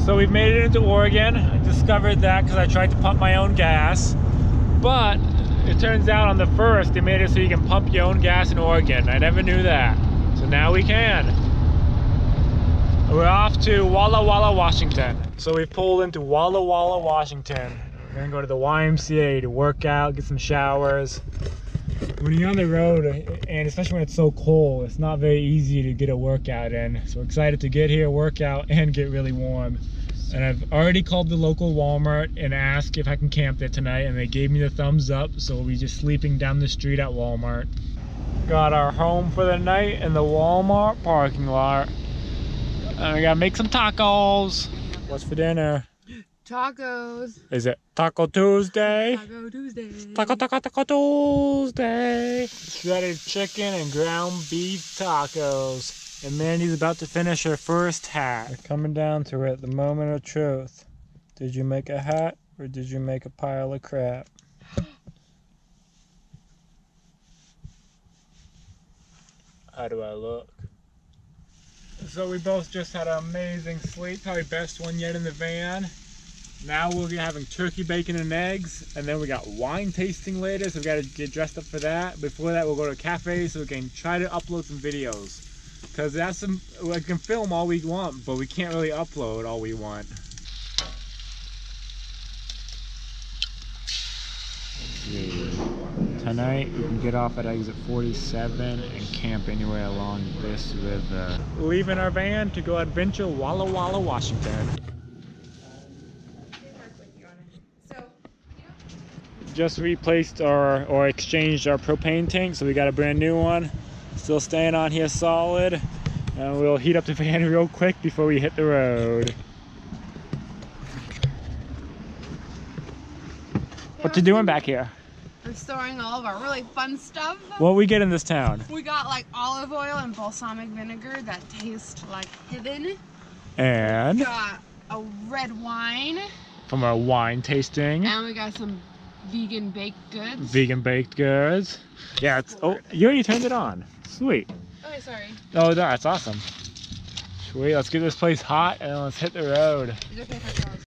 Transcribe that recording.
So we've made it into Oregon. I discovered that because I tried to pump my own gas. But it turns out on the first, they made it so you can pump your own gas in Oregon. I never knew that. So now we can. We're off to Walla Walla, Washington. So we pulled into Walla Walla, Washington. We're gonna go to the YMCA to work out, get some showers. When you're on the road, and especially when it's so cold, it's not very easy to get a workout in. So we're excited to get here, work out, and get really warm. And I've already called the local Walmart and asked if I can camp there tonight, and they gave me the thumbs up, so we'll be just sleeping down the street at Walmart. Got our home for the night in the Walmart parking lot. And we gotta make some tacos. What's for dinner? Tacos. Is it Taco Tuesday? Taco Tuesday. Taco Tuesday. Shredded chicken and ground beef tacos. And Mandy's about to finish her first hat. We're coming down to it, the moment of truth. Did you make a hat or did you make a pile of crap? How do I look? So we both just had an amazing sleep, probably best one yet in the van. Now we'll be having turkey, bacon, and eggs, and then we got wine tasting later, so we got to get dressed up for that. Before that, we'll go to a cafe so we can try to upload some videos. Because that's some, we can film all we want, but we can't really upload all we want. Tonight we can get off at exit 47 and camp anywhere along this river. Leaving our van to go adventure Walla Walla, Washington. Just replaced or exchanged our propane tank, so we got a brand new one. Still staying on here solid. And we'll heat up the van real quick before we hit the road. What you doing back here? We're storing all of our really fun stuff. What we get in this town? We got like olive oil and balsamic vinegar that taste like heaven. And We got a red wine. From our wine tasting. And we got some vegan baked goods. Vegan baked goods. Yeah, it's, oh, you already turned it on. Sweet. Okay, sorry. Oh, that's awesome. Sweet, let's get this place hot and let's hit the road. Is it okay if I close?